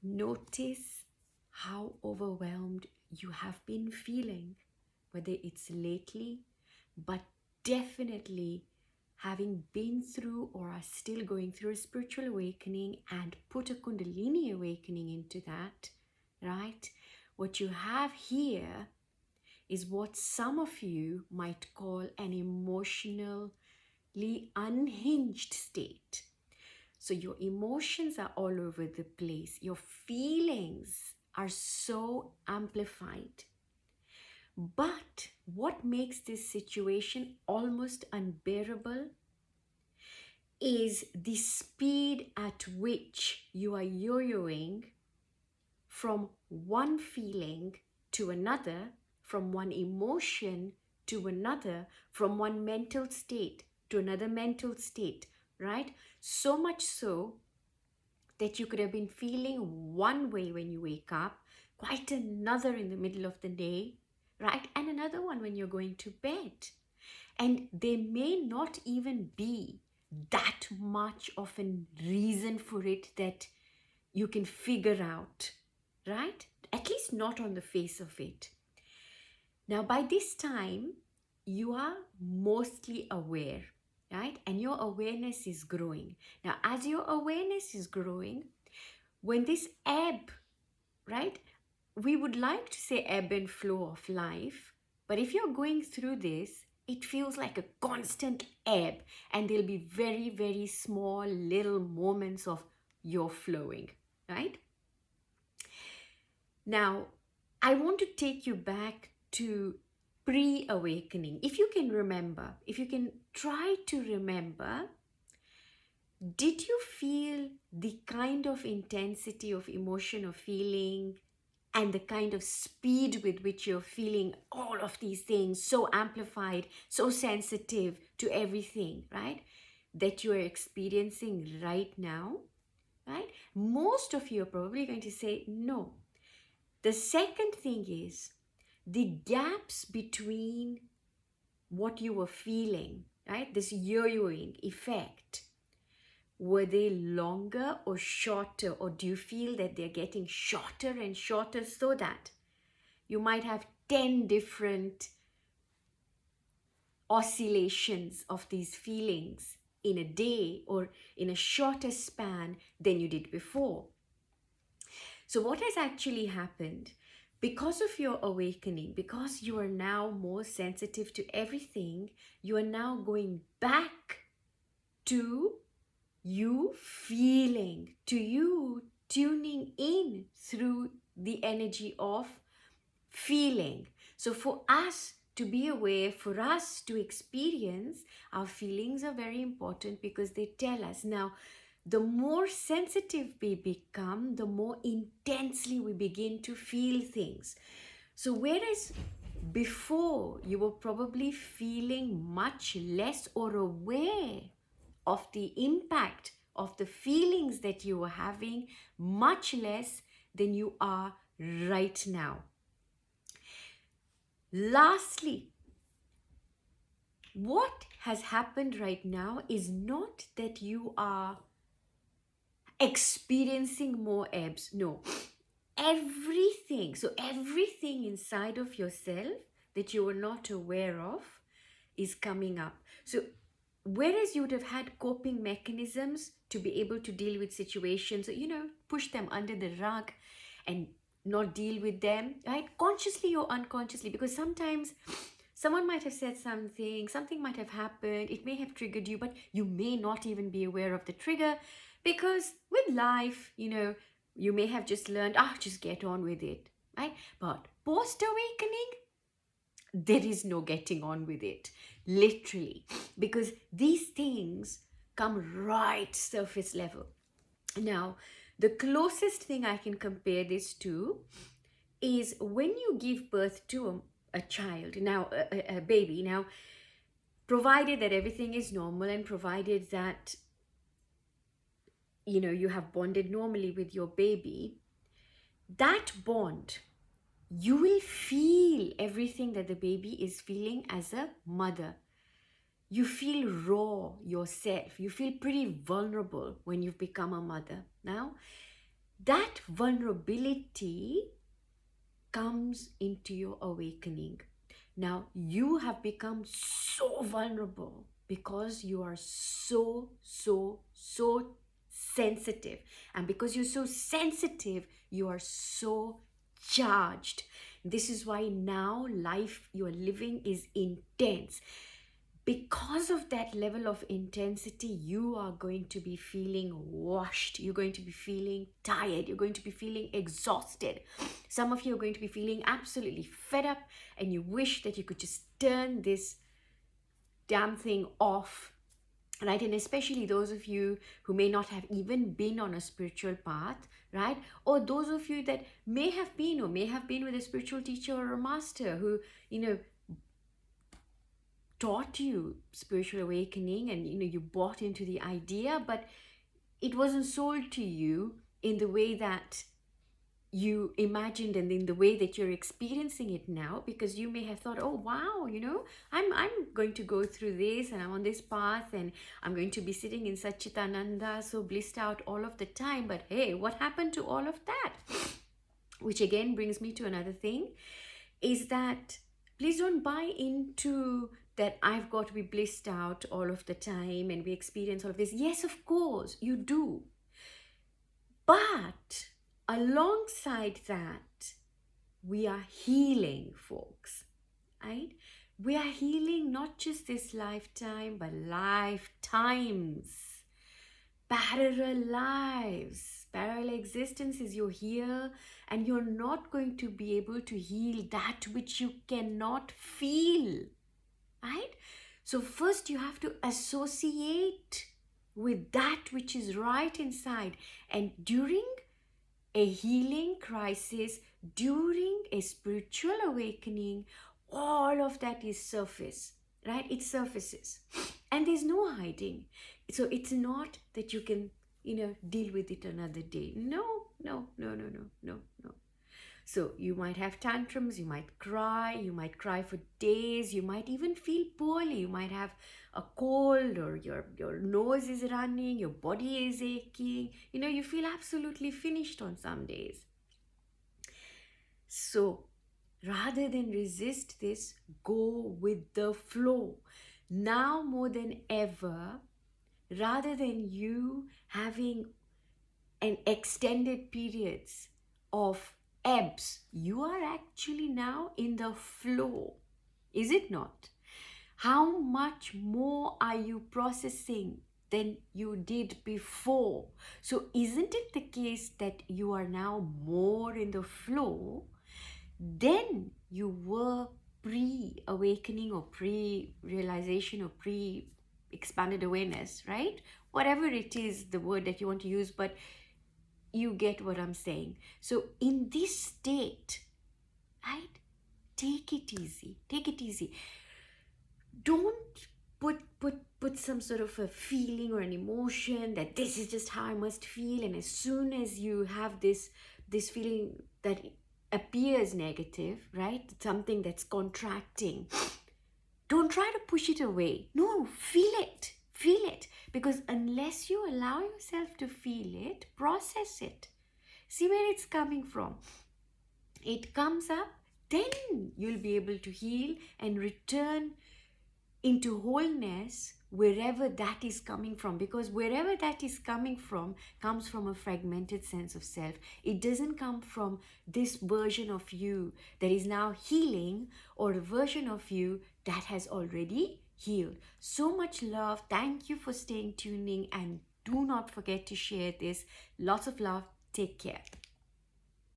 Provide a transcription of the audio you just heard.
Notice how overwhelmed you have been feeling, whether it's lately, but definitely having been through or are still going through a spiritual awakening and put a Kundalini awakening into that, right? What you have here is what some of you might call an emotionally unhinged state. So your emotions are all over the place. Your feelings are so amplified. But what makes this situation almost unbearable is the speed at which you are yo-yoing from one feeling to another, from one emotion to another, from one mental state to another mental state, right? So much so that you could have been feeling one way when you wake up, quite another in the middle of the day, right? And another one when you're going to bed. And there may not even be that much of a reason for it that you can figure out, right? At least not on the face of it. Now, by this time, you are mostly aware, right? And your awareness is growing. Now, as your awareness is growing, when this ebb, right? We would like to say ebb and flow of life, but if you're going through this, it feels like a constant ebb, and there'll be very, very small little moments of your flowing, right? Now, I want to take you back to pre-awakening. If you can remember, if you can try to remember, did you feel the kind of intensity of emotion or feeling and the kind of speed with which you're feeling all of these things, so amplified, so sensitive to everything, right? That you are experiencing right now, right? Most of you are probably going to say no. The second thing is the gaps between what you were feeling, right? This yo-yoing effect. Were they longer or shorter, or do you feel that they're getting shorter and shorter so that you might have 10 different oscillations of these feelings in a day or in a shorter span than you did before? So what has actually happened, because of your awakening, because you are now more sensitive to everything, you are now going back to you feeling, to you tuning in through the energy of feeling. So for us to be aware, for us to experience, our feelings are very important because they tell us. Now, the more sensitive we become, the more intensely we begin to feel things. So whereas before you were probably feeling much less or aware of the impact of the feelings that you were having, much less than you are right now. Lastly, what has happened right now is not that you are experiencing more ebbs. No, everything. So everything inside of yourself that you were not aware of is coming up. So whereas you would have had coping mechanisms to be able to deal with situations, push them under the rug and not deal with them, right? Consciously or unconsciously, because sometimes someone might have said something might have happened, it may have triggered you, but you may not even be aware of the trigger, because with life, you may have just learned, just get on with it, right? But post-awakening, there is no getting on with it, literally, because these things come right surface level. Now, the closest thing I can compare this to is when you give birth to a child, now a baby. Now, provided that everything is normal and provided that you have bonded normally with your baby, that bond, you will feel everything that the baby is feeling as a mother. You feel raw yourself. You feel pretty vulnerable when you've become a mother. Now, that vulnerability comes into your awakening. Now, you have become so vulnerable because you are so sensitive. And because you're so sensitive, you are so charged. This is why now life you are living is intense. Because of that level of intensity, you are going to be feeling washed. You're going to be feeling tired. You're going to be feeling exhausted. Some of you are going to be feeling absolutely fed up, and you wish that you could just turn this damn thing off, right? And especially those of you who may not have even been on a spiritual path, right? Or those of you that may have been or may have been with a spiritual teacher or a master who, taught you spiritual awakening, and you bought into the idea, but it wasn't sold to you in the way that you imagined and in the way that you're experiencing it now, because you may have thought, oh wow, I'm going to go through this, and I'm on this path, and I'm going to be sitting in Satchitananda, so blissed out all of the time. But hey, what happened to all of that? Which again brings me to another thing, is that please don't buy into that I've got to be blissed out all of the time and we experience all of this. Yes, of course, you do. But alongside that, we are healing, folks, right? We are healing not just this lifetime, but lifetimes, parallel lives, parallel existences. You're here and you're not going to be able to heal that which you cannot feel, right? So first you have to associate with that which is right inside. And during a healing crisis, during a spiritual awakening, all of that is surface, right? It surfaces and there's no hiding. So it's not that you can, deal with it another day. No. So you might have tantrums, you might cry for days, you might even feel poorly, you might have a cold, or your nose is running, your body is aching, you feel absolutely finished on some days. So rather than resist this, go with the flow. Now more than ever, rather than you having an extended periods of ebbs, you are actually now in the flow, is it not? How much more are you processing than you did before? So isn't it the case that you are now more in the flow than you were pre-awakening or pre-realization or pre-expanded awareness, right? Whatever it is, the word that you want to use, but you get what I'm saying. So in this state, right, take it easy. Don't put some sort of a feeling or an emotion that this is just how I must feel, and as soon as you have this feeling that appears negative, right, something that's contracting, don't try to push it away. No, feel it, because unless you allow yourself to feel it, process it, see where it's coming from, it comes up, then you'll be able to heal and return into wholeness wherever that is coming from, because wherever that is coming from comes from a fragmented sense of self. It doesn't come from this version of you that is now healing, or a version of you that has already healed. So much love. Thank you for staying tuning, and do not forget to share this. Lots of love. Take care.